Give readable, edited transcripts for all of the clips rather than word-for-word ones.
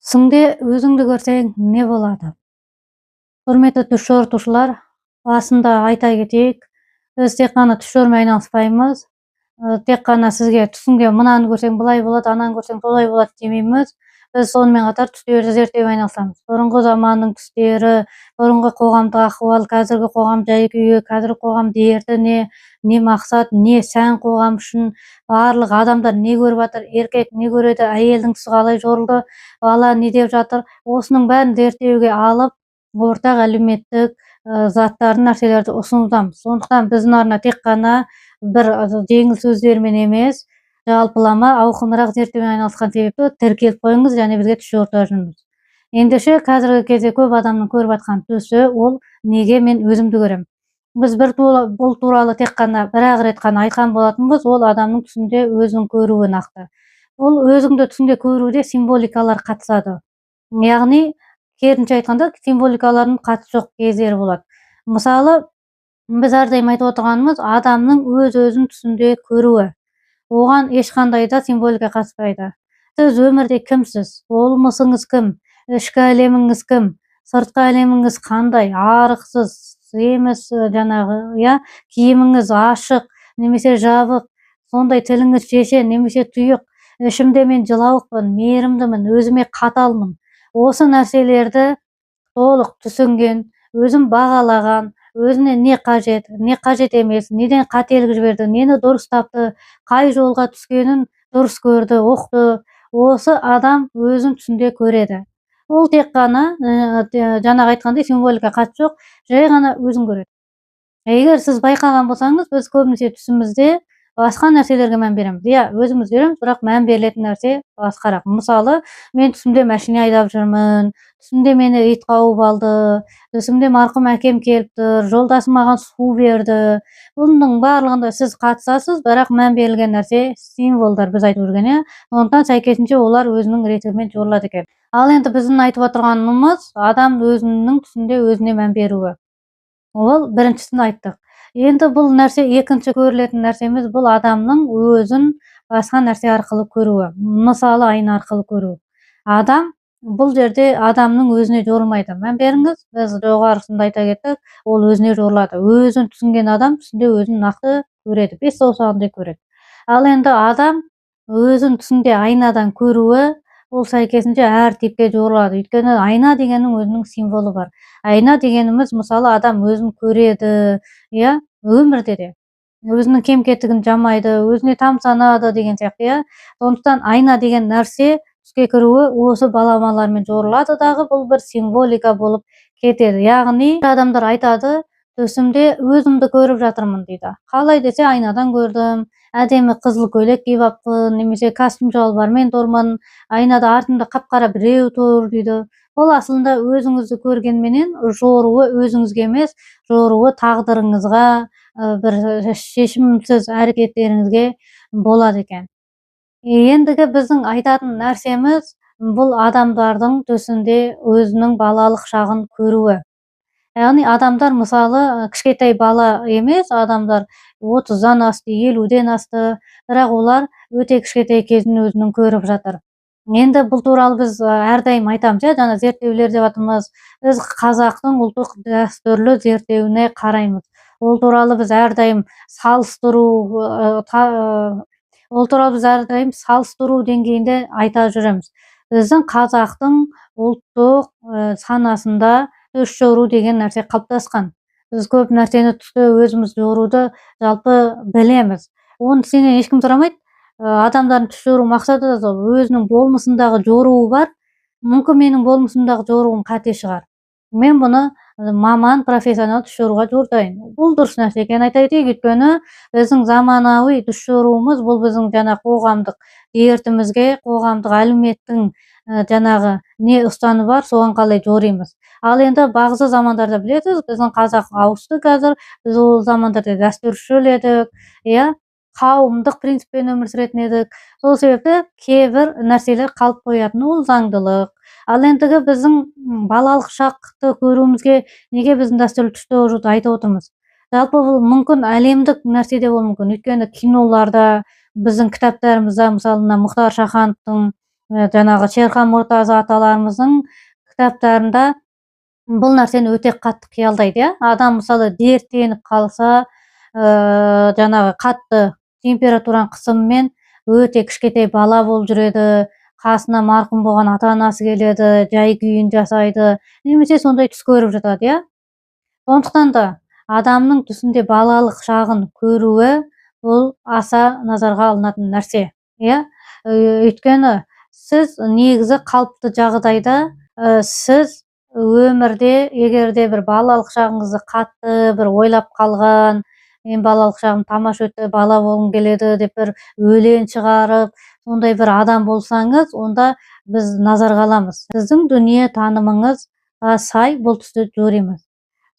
Түсіңде өзіңді көрсең не болады? Құрметті түс жорытушылар, басында айта кетейік, біз тек қана түс жорумен айналыспаймыз. Тек қана сізге түсіңде мынаны көрсең былай болады, ананы көрсең солай болады демейміз. Біз сонымен қатар түстерді зерттеумен айналысамыз. Бұрынғы заманның түстері, бұрынғы қоғамдық ахуал, қазіргі қоғам жай-күйі, қазіргі қоғам дерті не мақсат, не сән қоғам үшін, барлық адамдар не көріп жатыр, еркек не көреді, әйелдің түсі қалай жорылды, бала не деп жатыр, осының бәрін зерттеуге алып, ортақ әлеуметтік заттарды, нәрселерді ұсынудамыз. Сондықтан біздің арна тек қана бір жеңіл сөздермен емес, жалпылама ауқымырақ зерттеумен айналысқан себепті тіркеліп қойыңыз және бізге түс жорыта жүріңіз. Ендеше қазіргі кезде көп адамның көріп жатқан түсі ол неге мен өзімді көремін. Біз бұл туралы тек қана бір-ақ рет қана айтқан болатынбыз, ол адамның түсінде өзін көруі нақты. Ол өзіңді түсінде көруде символикалар қатысады. Яғни керісінше айтқанда символикалардың қатысы жоқ кездері болады. Мысалы, біз әрдайым айтып отырғанымыз адамның өз-өзін түсінде көруі. Оған ешқандай да символика қатыспайды. Сіз өмірде кімсіз? Болмысыңыз кім? Ішкі әлеміңіз кім? Сыртқы әлеміңіз қандай? Арықсыз, еміс, киіміңіз ашық немесе жабық, сондай тіліңіз шешен немесе тұйық, ішімде мен жылауықпын, мейірімдімін, өзіме қаталмын. Осы нәрселерді толық түсінген, өзін бағалаған, өзіне не қажет емес, неден қателік жіберді, нені дұрыс тапты, қай жолға түскенін дұрыс көрді, ұқты, осы адам өзін түсінде көреді. Ол тек қана жаңағы айтқандай символика қатысы жоқ, жай ғана өзін көреді. Егер сіз байқаған болсаңыз, біз көбінесе түсімізде басқа нәрселерге мән береміз. Өзіміз береміз, бірақ мән берілетін нәрсе басқарақ. Мысалы, мен түсімде машина айдап жүрмін, түсімде мені ит қауып алды, түсімде марқұм әкем келіп тұр, жолдасым маған су берді. Бұның барлығында сіз қатысасыз, бірақ мән берілген нәрсе символдар, біз айтып жүрген, сондықтан сәйкесінше олар өзінің ретімен жорылады екен. Ал енді біздің айтып отырғанымыз адам өзінің түсінде өзіне мән беруі. Ол біріншісін айттық. Енді бұл нәрсе екінші көрілетін нәрсеміз, бұл адамның өзін басқа нәрсе арқылы көруі, мысалы айна арқылы көру. Адам бұл жерде адамның өзіне жорылмайды. Мән беріңіз, біз жоғарысында айта кеттік, ол өзіне жорылады. Өзін түсінген адам түсінде өзін нақты көреді, бес саусағындай көреді. Ал енді адам өзін түсінде айнадан көруі, ол сәйкесінше әр типке жорылады. Өйткені айна дегеннің өзінің символы бар. Айна дегеніміз, мысалы, адам өзін көреді, өмірде де. Өзінің кем-кетігін жамайды, өзіне тамсанады деген сияқты, Сондықтан айна деген нәрсе түске кіруі осы баламалармен жорылады дағы, бұл бір символика болып кетеді. Яғни адамдар айтады, түсімде өзімді көріп жатырмын дейді. Қалай десе, айнадан көрдім, әдемі қызыл көйлек киіп аппын, немесе костюм шалбармен тұрмын, айнада артымда қап-қара біреу тұр дейді. Ол асылында өзіңізді көргенменен жоруы өзіңізге емес, жоруы тағдырыңызға, бір шешімсіз әрекеттеріңізге болады екен. Ендігі біздің айтатын нәрсеміз, бұл адамдардың түсінде өзінің балалық шағын көруі. Яғни адамдар, мысалы, кішкентай бала емес, адамдар 30-дан асты, 50-ден асты, бірақ олар өте кішкентай кезін өзінің көріп жатыр. Енді бұл туралы біз әрдайым айтамыз, жаңа зерттеулер деп жатырмыз. Біз қазақтың ұлттық дәстүрлі зерттеуіне қараймыз. Ол туралы біз әрдайым салыстыру деңгейінде айта жүреміз. Біздің қазақтың ұлттық санасында түс жору деген нәрсе қалыптасқан. Біз көп нәрсені түсте өзіміз жоруды жалпы білеміз. Оны сенен ешкім сұрамайды. Адамдардың түс жору мақсаты да сол, өзінің болмысындағы жоруы бар. Мүмкін менің болмысымдағы жоруым қате шығар. Мен бұны маман, профессионал түс жоруға жорытайын. Бұл дұрыс нәрсе екенін айта кетейік, өйткені біздің заманауи түс жоруымыз бұл біздің қоғамдық дертімізге, қоғамдық әлеуметтің не ұстаны бар, соған қалай жоримыз. Ал енді бағзы замандарда білесіз, біздің қазақ ауысты қазір, біз ол замандарда дәстүршіл едік, қауымдық принциппен өмір сүретін едік. Сол себепті кейбір нәрселер қалып қоятын, ол заңдылық. Ал ендігі біздің балалық шақты көруімізге неге біздің дәстүрлі түс жоруды айтып отырмыз? Жалпы бұл мүмкін әлемдік нәрсе де болуы мүмкін. Өйткені киноларда, біздің кітаптарымызда, мысалы, Мұхтар Шахановтың жанагы Шерхан Муртаза аталарымыздын китаптарында бул нерсени өтө катты кыялдайт, Адам мисалы дерттенип калса, жанагы катты температуранын кысымы менен өтө кичкетей бала болуп жүрөдү, касына маркум болгон ата-анасы келеди, жай күйүн жасайды, немесе сондай түс көрүп жатат, Ошондуктан да адамдын түсүндө балалык шагын көрүүгө бул аса назарга алынатын нерсе, Өйткөнү сиз негизи калыптуу жагдайда сиз өмүрдө эгерде бир балалык шагыңызды катты бир ойлоп калган, мен балалык шагым тамаша өтө бала болгум келеди деп бир өлең чыгарып, сондай бир адам болсаңыз, онда биз назарга аламыз. Сиздин дүнүйө таанымыңызга сай бул түстү жорыймыз.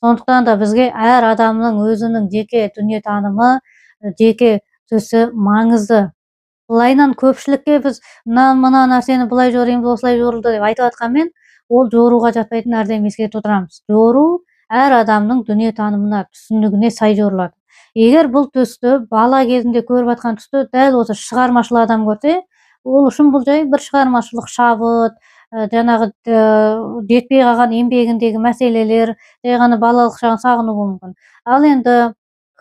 Ошондуктан да бизге ар адамдын өзүнүн жеке дүнүйө таанымы, жеке түсү маңызды. Былайынан көпчүлүккө биз мына нерсени былай жорыймыз, осулай жорулду деп айтып атканмен, ол жорууга жатпайтын нерсе эскертип турабыз. Жоруу ар адамдын дүнүйө таанымына, түсүнүгүнө сай жорулат. Эгер бул түстү бала кезинде көрүп аткан түстү дәл осы чыгармачыл адам көрсө, ол үчүн бул жай бир чыгармачылык шабыт, жанагы жетпей калган эмгегиндеги маселелер, жай гана балалык шагын сагынуу болушу мүмкүн. Ал энди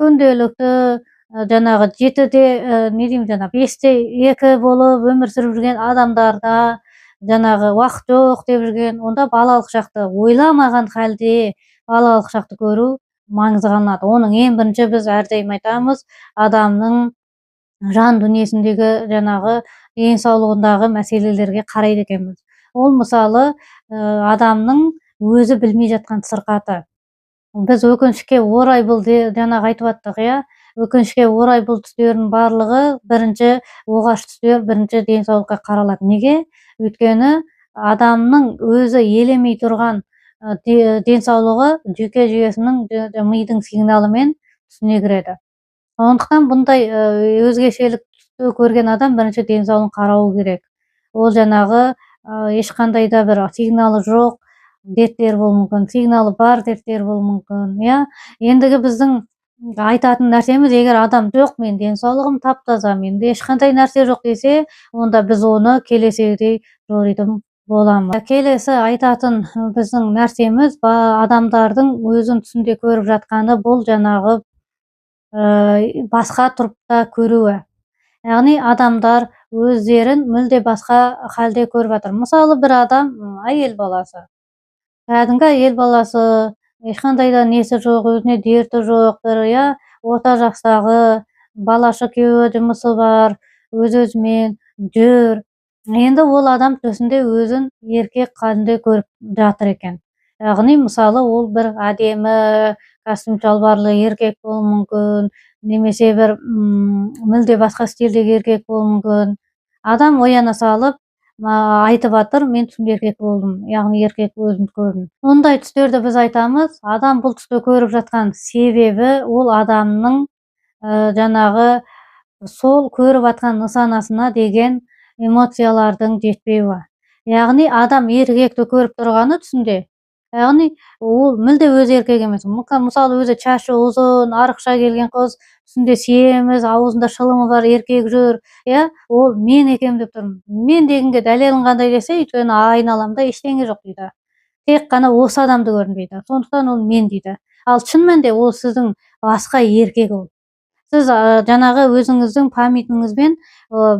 күндөлүктүү жанагы 7де эмне дейм жана 5те 2 болуп өмүр сүрүп жүргөн адамдарда жанагы убакыт жок деп жүргөн, онда балалык шакты ойламаган халде балалык шакты көрүү маңызга алынат. Онун эң биринчи биз ар дайым айтабыз, адамдын жан дүнүйөсүндөгү жанагы ден соолугундагы маселелерге карайт экенбиз. Ол мисалы адамдын өзү билмей жаткан сыркаты. Биз өкүнүчкө орай бул жанагы айтып аттык, өкүнүчкө орай бул түстөрдүн баардыгы биринчи оғаш түстөр биринчи ден соолукка каралат. Неге? Өйткөнү адамдын өзү элемей турган ден соолугу жүйкө жүйөсүнүн мыйдын сигналы менен түсүнө кирет. Ошондуктан мындай өзгөчөлүк түстү көргөн адам биринчи ден соолугун карабы керек. Ол жанагы эч кандай да бир сигналы жок дерттер болушу мүмкүн, сигналы бар дерттер болушу мүмкүн, Эндиги биздин айтатын нерсемиз, эгер адам жок, менин ден соолугум таптаза, менде эч кандай нерсе жок десе, онда биз ону келесидей жорыйтын боламыз. Келеси айтатын биздин нерсемиз адамдардын өзүнүн түсүндө көрүп жатканы бул жанагы башка турупта көрүүгө. Яғни адамдар өздерин мүлде башка халде көрүп атыр. Мисалы бир адам айыл баласы. Кәдимги айыл баласы, эч кандай да неси жок, өзүнө дерти жок, бир орта жаштагы, балашы күйөө, жумушу бар, өз-өзү менен жүр. Эndi ол адам төсүндө өзүн эркек кандайдой көрүп жатыр экен. Яғни мисалы ол бир адеми, костюм чалбарлы эркек болушу мүмкүн, немесе бир мүлде башка стилдеги эркек болушу мүмкүн. Адам ояна салып айтып атыр, мен түсүмдө эркек болдум, яғни эркек өзүмдү көрдүм. Мындай түстөрдө биз айтабыз, адам бул түстү көрүп жаткан себеби ол адамдын жанагы сол көрүп аткан нысанасына деген эмоциялардын жетпеуи. Яғни адам эркекти көрүп турганы түсүндө, яғни ол мүлде өзү эркек эмес. Мисалы өзү чачы узун, арыкча келген кыз, түсүндө семиз, абузунда шылымы бар эркек жүр, ол мен экенмин деп турмун. Мен дегенге далелиң кандай десе, өйткөнү айналамда эчтене жок дейт. Тек гана осы адамды көрдүм дейт. Сондуктан ол мен дейт. Ал чын мәнде ол сиздин башка эркек ол. Сиз жанагы өзүңүздүн памятиңизбен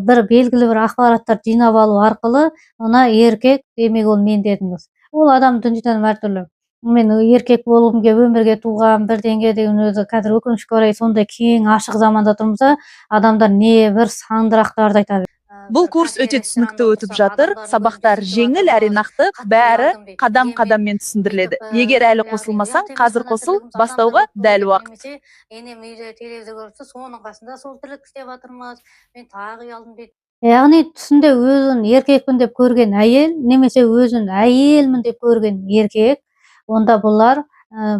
бир белгилүү бир акыбараттарды жыйнап алуу аркылуу мына эркек, демек ол мен дедиңиз. Ол адам дүнүйө таанымы ар түрлүү. Мен эркек болгум кеп өмүргө туугам, бирдеңе деген өзү азыр өкүнүчкө орай сондай кең ачык заманда турмузда, адамдар не бир сандырактарды айта берет. Бул курс өтө түшүнүктүү өтүп жатыр. Сабактар жеңил әрі нақты, бәрі кадам-кадаммен түшүндүрүлөт. Эгер әлі косулмасаң, казыр косул, баштауга дәл убакыт. Энем үйдө телевизор көрсө, сонун касында сол тирлик иштеп атырмыз. Мен тагы уялдым дейт. Яғни түсүндө өзүн эркекмин деп көргөн айыл, немесе өзүн айылмын деп көргөн эркек, онда булар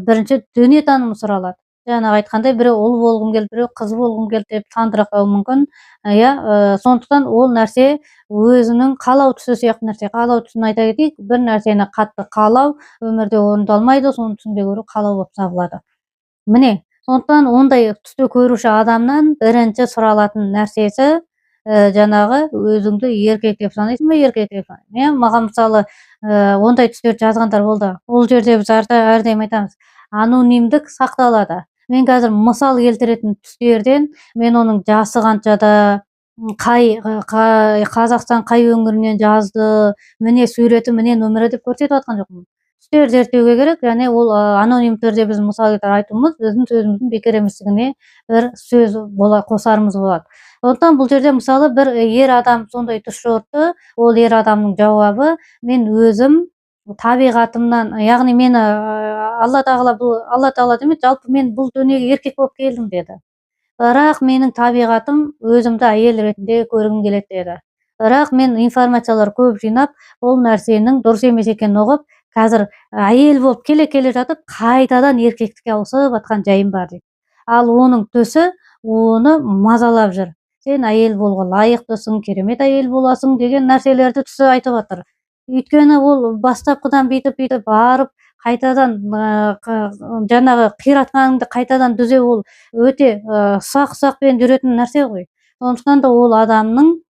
биринчи дүнүйө таанымы суралат. Жанагы айткандай, бирөө ул болгум келди, бирөө кыз болгум келди деп тандырактоо мүмкүн. Сондуктан ол нерсе өзүнүн каалоо түсү сыяктуу нерсе. Каалоо түсүн айта кетейик, бир нерсени катты каалоо өмүрдө орундалмайды, сонун түсүндө көрүү каалоо болуп табылады. Міне, сондуктан ондай түстү көрүүчү адамдан биринчи суралатын нерсеси жанагы өзүңдү эркек деп санайсыңбы, эркек деп санайсың. Мага мисалы ондай түстөрдү жазгандар болду. Бул жерде биз ар дайым айтабыз, анонимдик сакталады. Мен азыр мисал келтиретін түстерден мен оның жасы канчада, Казакстан кай өңүрүнөн жазды, міне сүрөтү, міне нөмірі деп көрсөтүп аткан жокмун. Түстөр зерттөөгө керек, және ол аноним түрдө биз мисал келтирип айтуубуз биздин сөзүбүздүн бекер эместигине бир сөз косарыбыз болот. Ошондон бул жерде мисалы бир ер адам сондай түш жорутtu, ол ер адамдын жабабы мен өзүм табигатымдан, яғни мен Алла Таала демек, жалпы мен бул дүйнөгө эркек болуп келдим деди. Бирок менин табигатым өзүмдү айыл иретинде көргүм келет деди. Бирок мен информациялар көп жыйнап, бул нерсенин дурус эмес экенин угуп, азыр айыл болуп келе жатып, кайтадан эркектикке ауысып аткан жайым бар дейт. Ал онун төсү уну мазалап жүр. Сен айыл болууга ылайыктысың, керемет айыл боласың деген нерселерди түсү айтып атыр. Өйткөнү ол баштапкыдан бүйтүп барып, кайтадан жанагы кыйратканыңды кайтадан түзөө бул өтө усак менен жүрөтүн нерсе ғой. Ошондуктан да ол адамдын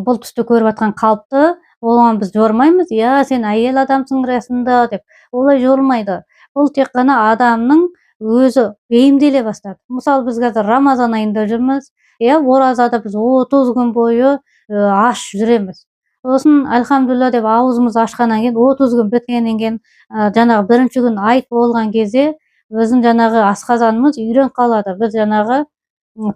бул түстү көрүп аткан калпты оған біз жормаймыз, сен айел адамсың расында деп. Олай жормайды. Бұл тек қана адамның өзі бейімделе бастады. Мысалы біз қазір Рамазан айында жүрміз, оразада біз 30 күн бойы аш жүреміз. Сосын альхамдулилля деп аузымыз ашқаннан кейін 30 күн біткеннен кейін жанағы бірінші күн айт болған кезде біздің жанағы асқазанымыз үйреніп қалады. Біз жанағы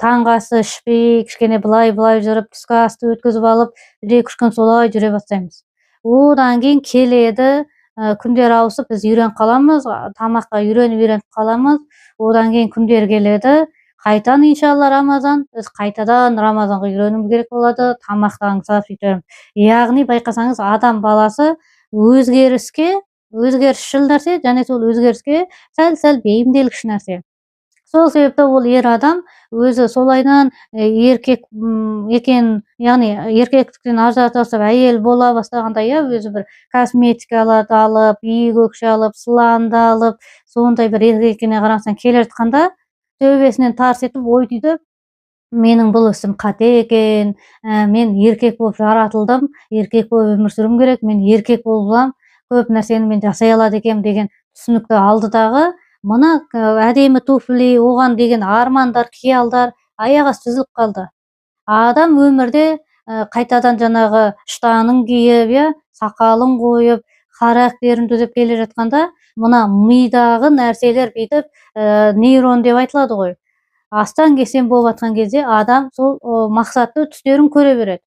таңғы асты ішпей, кішкене былай жүріп, түскі асты өткізіп алып, 1-2 күн солай жүре бастаймыз. Одан кейін келеді, күндер ауысып, біз үйреніп қаламыз, тамаққа үйреніп қаламыз. Одан кейін күндер келеді, қайтан иншалла Рамазан, біз қайтадан Рамазанға үйренуіміз керек болады, тамақтан сап сөйтеміз. Яғни байқасаңыз, адам баласы өзгерісшіл нәрсе, және сол өзгеріске сәл бейімделгіш нәрсе. Сол себепті ол ер адам өзі солайдан еркек екен, яғни еркектіктен ажыратып әйел бола бастағанда, өзі бір косметикаларды алып, биік өкше алып, сыланды алып, сондай бір еркекіне қарасаң келе жатқанда, төбесінен тарс етіп ой дейді, менің бұл ісім қате екен, мен еркек болып жаратылдым, еркек болып өмір сүруім керек, мен еркек болсам, көп нәрсені мен жасай алады екенмін деген түсінікті алды дағы, мына әдемі туфли, оған деген армандар, қиялдар аяқ асты үзіліп қалды. Адам өмірде қайтадан жанағы штанын киіп, сақалын қойып, характерін түзеп келе жатқанда, мына мидағы нәрселер бүйтіп нейрон деп айтылады ғой. Астан кесен болып жатқан кезде адам сол мақсатты түстерін көре береді.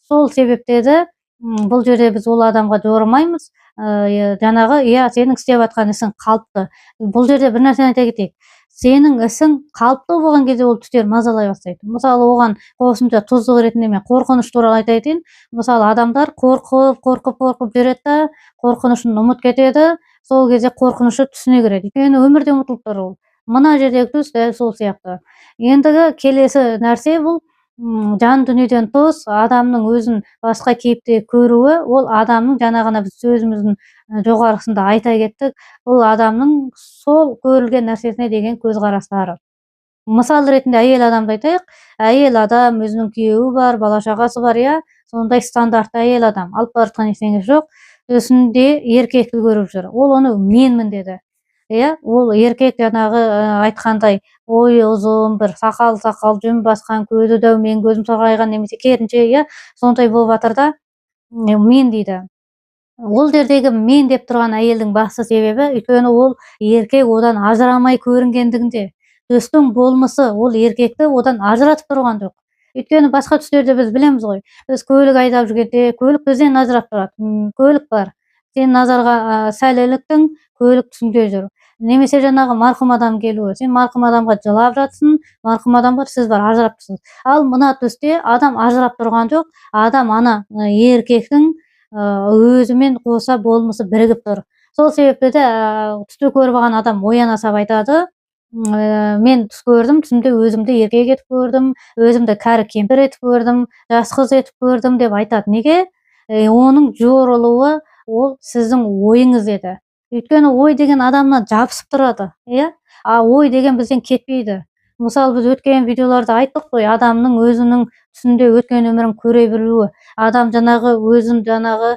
Сол себептеді бұл жерде біз ол адамға жормаймыз. Жанағы, сенің істеп жатқан ісің қалыпты. Бұл жерде бір нәрсені айта кетейік. Сенің ісің қалыпты болған кезде ол түстер мазалай бастайды. Мысалы, оған қосымша тұздық ретінде мен қорқыныш туралы айтайын. Мысалы, адамдар қорқып жүреді, қорқынышын ұмыт кетеді. Сол кезде қорқынышы түсіне кіреді. Өйткені өмірде ұмытылып тұр ол. Мына жердегі түс дәл сол сияқты. Ендігі келесі нәрсе бұл жан дүниеден тыс адамның өзін басқа кейіпте көруі, ол адамның жаңағына біз сөзіміздің жоғарғысында айта кеттік, ол адамның сол көрілген нәрсесіне деген көзқарастары. Мысал ретінде әйел адамды айтайық. Әйел адам өзінің күйеуі бар, бала шағасы бар, сондай стандартты әйел адам. Алып бара жатқан ештеңе жоқ. Төсінде еркекті көріп жүр. Ол оны менмін деді. Ол еркек жаңағы айтқандай бойы ұзын, бір сақал, жүн басқан, көзі дәумен, көзім сарғайған немесе керінше, сондай болып жатыр да, мен дейді. Ол жердегі мен деп тұрған әйелдің басты себебі, өйткені ол еркек одан ажырамай көрінгендігінде. Төстің болмысы ол еркекті одан ажыратып тұрған жоқ. Өйткені басқа түстерде біз білеміз ғой. Біз көлік айдап жүргенде, көлік бізден ажырап тұрады. Көлік бар. Сен назарға сәл іліктің, көлік түсіңде жүр. Немесе жаңағы марқұм адам келуі. Сен марқұм адамға жылап жатсың, марқұм адамға сіз бар ажырап тұрсыз. Ал мына түсте адам ажырап тұрған жоқ. Адам ана еркектің өзімен қоса болмысы бірігіп тұр. Сол себепті де түсті көріп алған адам ояна сап айтады, мен түс көрдім, түсімде өзімді еркек етіп көрдім, өзімді кәрі кемпір етіп көрдім, жас қыз етіп көрдім деп айтады. Неге? Оның жорылуы ол сіздің ойыңыз еді. Өйткені ой деген адамнан жабысып тұрады. Ой деген бізден кетпейді. Мысалы, біз өткен видеоларда айттық қой, адамның өзінің түсінде өткен өмірін көре білуі, адам жанағы өзін жанағы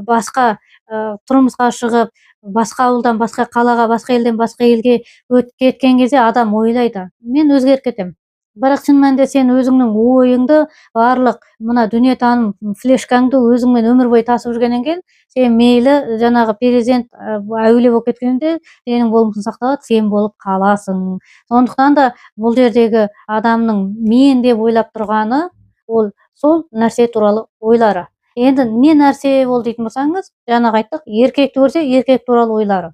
басқа тұрмысқа шығып, басқа ауылдан басқа қалаға, басқа елден басқа елге кеткен кезде адам ойлайды, мен өзгеріп кетемін. Бірақ шын мәнінде сен өзіңнің ойыңды, барлық мына дүниетаным флешкаңды өзіңмен өмір бойы тасып жүргеннен кейін, сен мейлі жанағы перзент әулие болып кеткенде сенің болмысың сақталады, сен болып қаласың. Сондықтан да бұл жердегі адамның мен деп ойлап тұрғаны ол сол нәрсе туралы ойлары. Енді не нәрсе ол дейтін болсаңыз, жаңағы айттық, еркекті көрсе еркек туралы ойлары.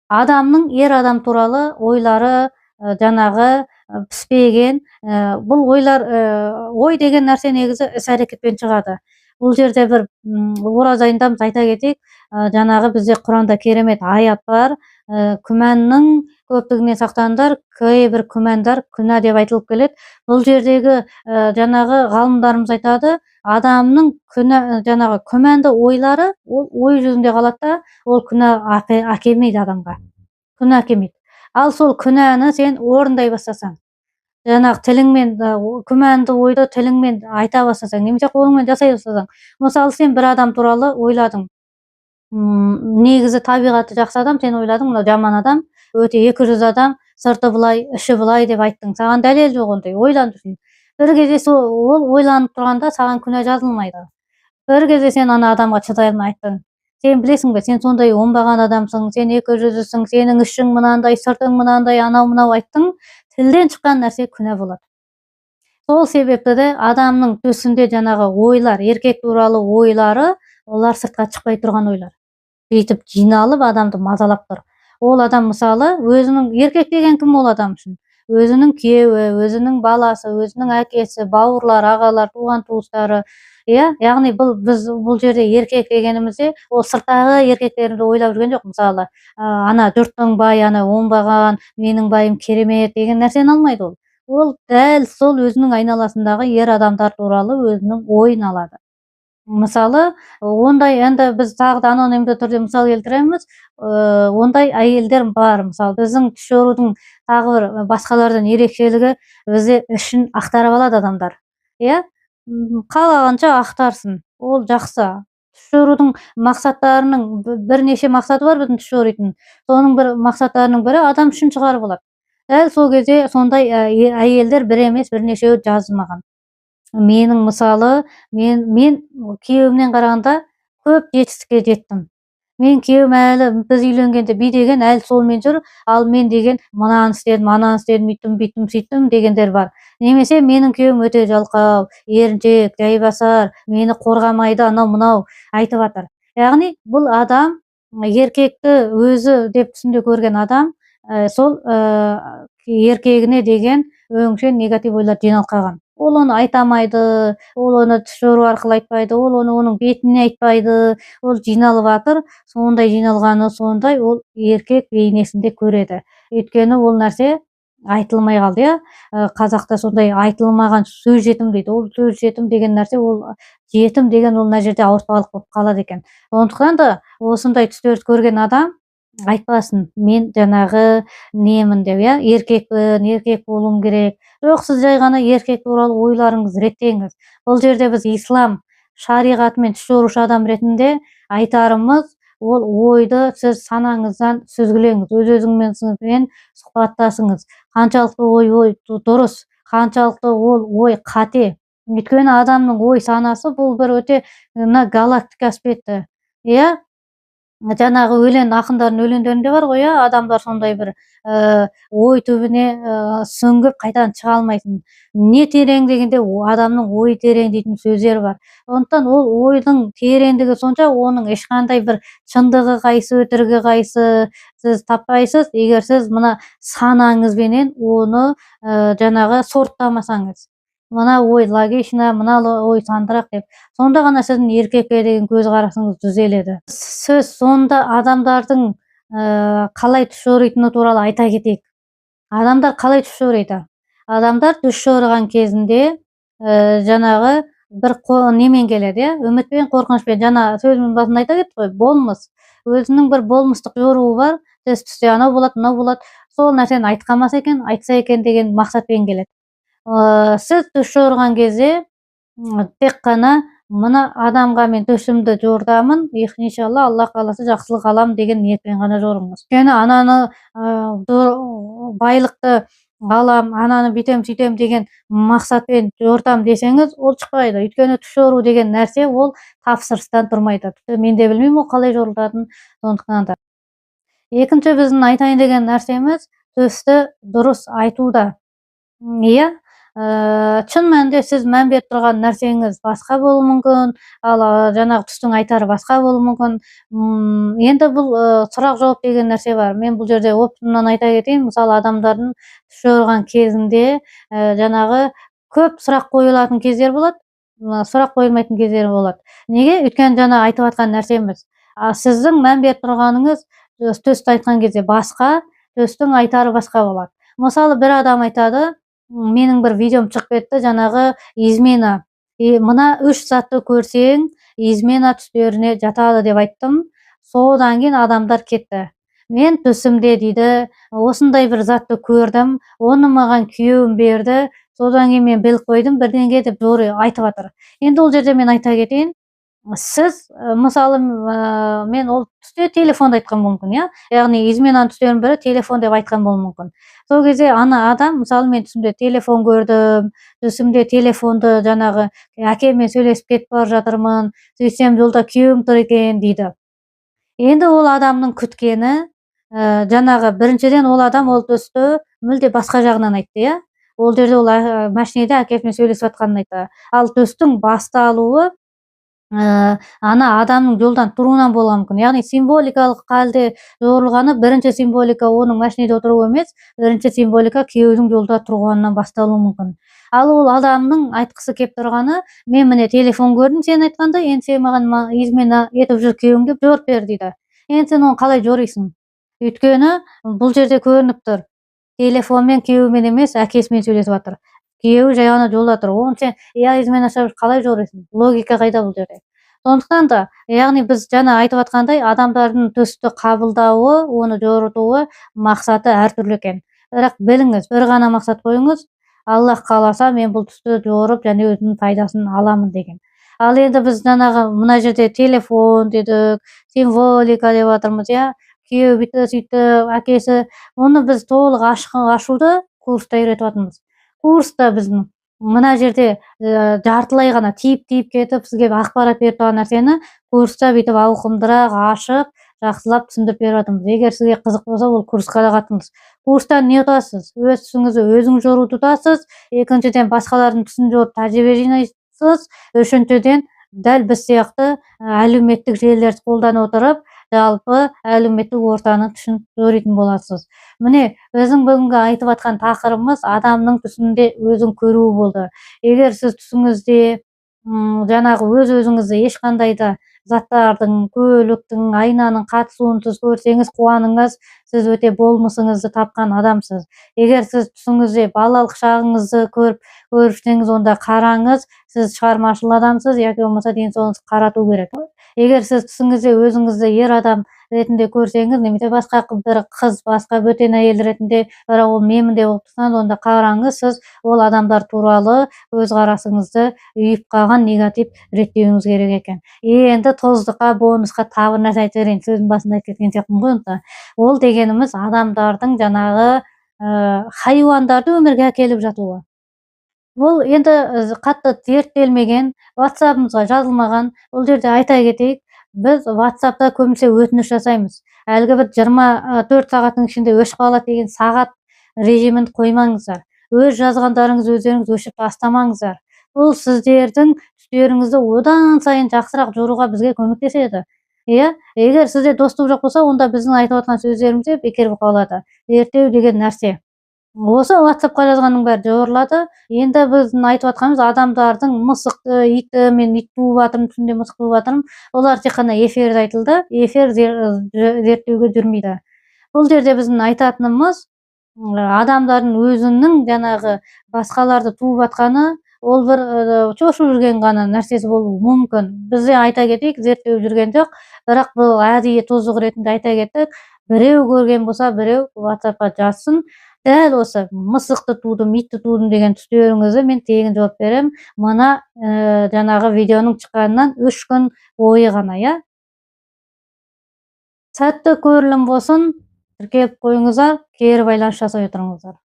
Адамның ер адам туралы ойлары жаңағы піспеген, бұл ойлар, ой деген нәрсе негізі іс-әрекетпен шығады. Бұл жерде бір ораза айында айта кетейік, жаңағы бізде Құранда керемет аят бар, күмәннің көптігінен сақтандар, кейбір күмәндар күнә деп айтылып келеді. Бұл жердегі жаңағы ғалымдарымыз айтады, адамның жаңағы күмәнді ойлары ол ой жүзінде қалады да, ол күнә әкелмейді адамға. Күнә әкелмейді. Ал сол күнәні сен орындай бастасаң, жаңағы тіліңмен күмәнді ойды тіліңмен айта бастасаң, немесе қолыңмен жасай бастасаң, мысалы сен бір адам туралы ойладың, негізі табиғаты жақсы адам, сен ойладың, мынау жаман адам, өте 200 адам, сырты былай, іші былай деп айттың, саған дәлел жоқ, ондай ойланып жүрсің. Бір кезде ол ойланып тұрғанда саған күнә жазылмайды. Бір кезде сен ана адамға шыдай алмай айттың, сен білесің бе, сен сондай оңбаған адамсың, сен 200-сің, сенің ішің мынандай, сыртың мынандай, анау-мынау айттың, тілден шыққан нәрсе күнә болады. Сол себепті де адамның төсінде жаңағы ойлар, еркек туралы ойлары, олар сыртқа шықпай тұрған ойлар. Сөйтіп жиналып адамды мазалап тұр. Ол адам мысалы, өзінің еркек деген кім ол адам үшін? Өзінің күйеуі, өзінің баласы, өзінің әкесі, бауырлар, ағалар, туған туыстары, яғни біз бұл жерде еркек дегенімізде ол сырттағы еркектерді ойлап жүрген жоқ. Мысалы, ана жұрттың байы, ана оңбаған, менің байым керемет деген нәрсені алмайды ол. Ол дәл сол өзінің айналасындағы ер адамдар туралы өзінің ойын алады. Мысалы, ондай енді біз тағы да анонимді түрде мысал келтіреміз, ондай әйелдер бар. Мысалы, біздің түс жорудың тағы бір басқалардан ерекшелігі, бізде ішін ақтарып алады адамдар. Қалағанша ақтарсын, ол жақсы. Түс жорудың мақсаттарының бірнеше мақсаты бар біздің түс жоритын. Соның бір мақсаттарының бірі адам үшін шығарып алады. Дәл сол кезде сондай әйелдер бір емес, бірнешеу жазылмаған. Менің мысалы, мен күйеуімнен қарағанда көп жетістікке жеттім. Мен күйеуім әлі біз үйленгенде деген әлі солмен жүр, ал мен деген мынаны істедім, ананы істедім, үйттім, сөйттім дегендер бар. Немесе менің күйеуім өте жалқау, еріншек, жайбасар, мені қорғамайды, анау-мынау айтып жатыр. Яғни бұл адам еркекті өзі деп түсінде көрген адам, сол еркегіне деген өңшең негатив ойлар жиналып қалған. Ол оны айтамайды, ол оны түс жору арқылы айтпайды, ол оны оның бетіне айтпайды, ол жиналып жатыр, сондай жиналғаны сондай, ол еркек бейнесінде көреді. Өйткені ол нәрсе айтылмай қалды, қазақта сондай айтылмаған сөз жетім дейді. Ол сөз жетім деген нәрсе, ол жетім деген ол мына жерде ауыртпалық болып қалады екен. Сондықтан да осындай түстерді көрген адам айтпасын, мен жаңағы немін деп, еркекпін, еркек болуым керек. Жоқ, сіз жай ғана еркек туралы ойларыңызды реттеңіз. Бұл жерде біз ислам шариғатымен түс жорушы адам ретінде айтарымыз, ол ойды сіз санаңыздан сүзгілеңіз, өз-өзіңізбен сұхбаттасыңыз. Қаншалықты ой дұрыс, қаншалықты ол ой қате. Өйткені адамның ой санасы бұл бір өте галактика аспекті. Жаңағы ақындардың өлеңдерінде бар ғой, адамдар сондай бір ой түбіне сүңгіп қайтадан шыға алмайтын. Не терең дегенде адамның ой терең дейтін сөздер бар. Сондықтан ол ойдың тереңдігі сонша, оның ешқандай бір шындығы қайсы, өтірігі қайсы сіз таппайсыз, егер сіз мына санаңызбенен оны жаңағы сорттамасаңыз. Мына ой логично, мына ой сандырақ деп. Сонда ғана сіздің еркекке деген көзқарасыңыз түзеледі. Сөз сонда адамдардың қалай түс жоритыны туралы айта кетейік. Адамдар қалай түс жориды? Адамдар түс жорыған кезінде жаңағы бір немен келеді, үмітпен, қорқынышпен. Жаңа сөзімнің басында айта кеттік қой, болмыс. Өзінің бір болмыстық жоруы бар. Сіз түсте анау болады, мынау болады. Сол нәрсені айтқамаса екен, айтса екен деген мақсатпен келеді. сіз түс жорған кезде тек қана мына адамға мен төсімді жордамын, иншалла Алла қаласа жақсылық алам деген ниетпен ғана жорыңыз. Өйткені ананы байлықты алам, ананы бүйтем сөйтем деген мақсатпен жортам десеңіз, ол шықпайды. Өйткені түс жору деген нәрсе ол тапсырыстан тұрмайды. Мен де білмеймін ол қалай жорылатынын. Сондықтан да. Екінші біздің айтайын деген нәрсеміз төсті дұрыс айтуда. Иә, шын мәнінде сіз мән беріп тұрған нәрсеңіз басқа болуы мүмкін, ал жаңағы түстің айтары басқа болуы мүмкін. Енді бұл сұрақ жауап деген нәрсе бар. Мен бұл жерде опытымнан айта кетейін. Мысалы, адамдардың түс жорған кезінде жаңағы көп сұрақ қойылатын кездер болады, сұрақ қойылмайтын кездер болады. Неге? Өйткені жаңа айтып жатқан нәрсеміз. Сіздің мән беріп тұрғаныңыз төсті айтқан кезде басқа, төстің айтары басқа болады. Мысалы, бір адам айтады, менің бір видеом шығып кетті, жаңағы измена. Мына 3 затты көрсең, измена түстеріне жатады деп айттым. Содан кейін адамдар кетті. Мен түсімде дейді, осындай бір затты көрдім, оны маған күйеуім берді, содан кейін мен біліп қойдым, бірдеңе деп айтып жатыр. Енді ол жерде мен айта кетейін, сіз мысалы мен ол түсте телефонды айтқан болуы мүмкін, иә? Яғни изменаның түстерінің бірі телефон деп айтқан болуы мүмкін. Сол кезде ана адам, мысалы мен түсімде телефон көрдім, түсімде телефонды жаңағы әкеммен сөйлесіп кетіп бара жатырмын, сөйтсем жолда күйеуім тұр екен дейді. Енді ол адамның күткені жаңағы біріншіден ол адам ол түсті мүлде басқа жағынан айтты, иә? Ол жерде ол машинеде әкесімен сөйлесіп жатқанын айтты. Ал түстің басталуы ана адамның жолдан тұруынан болуы мүмкін. Яғни символикалық халде жорылғаны бірінші символика оның машинеде отыруы емес, бірінші символика күйеудің жолда тұрғанынан басталуы мүмкін. Ал ол адамның айтқысы келіп тұрғаны, мен міне телефон көрдім сен айтқандай, енді сен маған измена етіп жүр күйеуің деп жорып бер дейді. Енді сен оны қалай жорисың? Өйткені бұл жерде көрініп тұр. Телефонмен күйеуімен емес, әкесімен сөйлесіп жатыр. Күйеуі жай ғана жолда тұр. Оны сен изменашы қалай жорисың? Логика қайда бұл жерде? Сондықтан да, яғни біз жаңа айтып жатқандай, адамдардың түсті қабылдауы, оны жорытуы мақсаты әртүрлі екен. Бірақ біліңіз, бір ғана мақсат қойыңыз, Аллах қаласа мен бұл түсті жорып, және өзімнің пайдасын аламын деген. Ал енді біз жаңағы мына жерде телефон дедік, символика деп жатырмыз, иә? Күйеуі бүйтті, сөйтті, әкесі, оны біз толық ашуды курста үйретіп жатырмыз. Курста біздің мына жерде жартылай ғана тиіп кетіп, сізге ақпарат беріп тұрған нәрсені курста бүйтіп ауқымдырақ ашып, жақсылап түсіндіріп беріп жатырмыз. Егер сізге қызық болса, ол курсқа да қатысыңыз. Курстан не ұтасыз? Өз түсіңізді өзіңіз жоруды ұтасыз. Екіншіден, басқалардың түсін жорып тәжірибе жинайсыз. Үшіншіден, дәл біз сияқты әлеуметтік желілерді қолдана отырып, жалпы әлеуметтік ортаны түсін жоритын боласыз. Міне, өзің бүгінгі айтып жатқан тақырыбымыз адамның түсінде өзін көруі болды. Егер сіз түсіңізде жаңағы өз-өзіңізді ешқандай да заттардың, көліктің, айнаның қатысуынсыз көрсеңіз, қуаныңыз, сіз өте болмысыңызды тапқан адамсыз. Егер сіз түсіңізде балалық шағыңызды көрсеңіз, онда қараңыз, сіз шығармашыл адамсыз, яки болмаса денсаулығыңызды қарату керек. Егер сіз түсіңізде өзіңізді ер адам ретінде көрсеңіз, немесе басқа бір қыз, басқа бөтен әйел ретінде, бірақ ол менмін деп отырсаңыз, онда қараңыз, сіз ол адамдар туралы көзқарасыңызды үйіп қалған негатив реттеуіңіз керек екен. Енді тоздыққа, бонусқа тағы бір нәрсе айтып берейін. Сөздің басында айтып кеткен сияқтымын ғой. Ол дегеніміз адамдардың жаңағы хайуандарды өмірге әкеліп жатуы. Бұл енді қатты зерттелмеген, WhatsApp-ымызға жазылмаған. Бұл жерде айта кетейік, біз WhatsApp-та көбінесе өтініш жасаймыз. Әлгі бір 24 сағаттың ішінде өшіп қалады деген сағат режимін қоймаңыздар. Өз жазғандарыңыз өздеріңіз өшіп тастамаңыздар. Бұл сіздердің түстеріңізді одан сайын жақсырақ жоруға бізге көмектеседі. Иә, егер сізде достық жоқ болса, онда біздің айтып жатқан сөздеріміз бекер болып қалады. Зерттеу деген нәрсе. Осы WhatsApp-қа жазғанның бәрі жорылады. Енді біздің айтып жатқанымыз адамдардың мысықты, иті, мен ит туып жатырмын, түсінде мысық туып жатырмын. Олар тек қана эфирде айтылды. Эфир зерттеуге жүрмейді. Бұл жерде біздің айтатынымыз адамдардың өзінің жаңағы басқаларды туып жатқаны, ол бір шошып жүрген ғана нәрсесі болуы мүмкін. Бізде айта кетейік, зерттеу жүрген жоқ, бірақ бұл әдейі тозық ретінде айта кеттік. Біреу көрген болса, біреу WhatsApp-қа жазсын. Дәл осы мысықты тудым, итті тудым деген түстеріңізді мен тегін жауап берем. Мына жанағы видеоның шыққанынан 3 күн бойы ғана, я. Сәтті көрілім болсын, тіркеліп қойыңыздар, кері байланыс жасай отырыңыздар.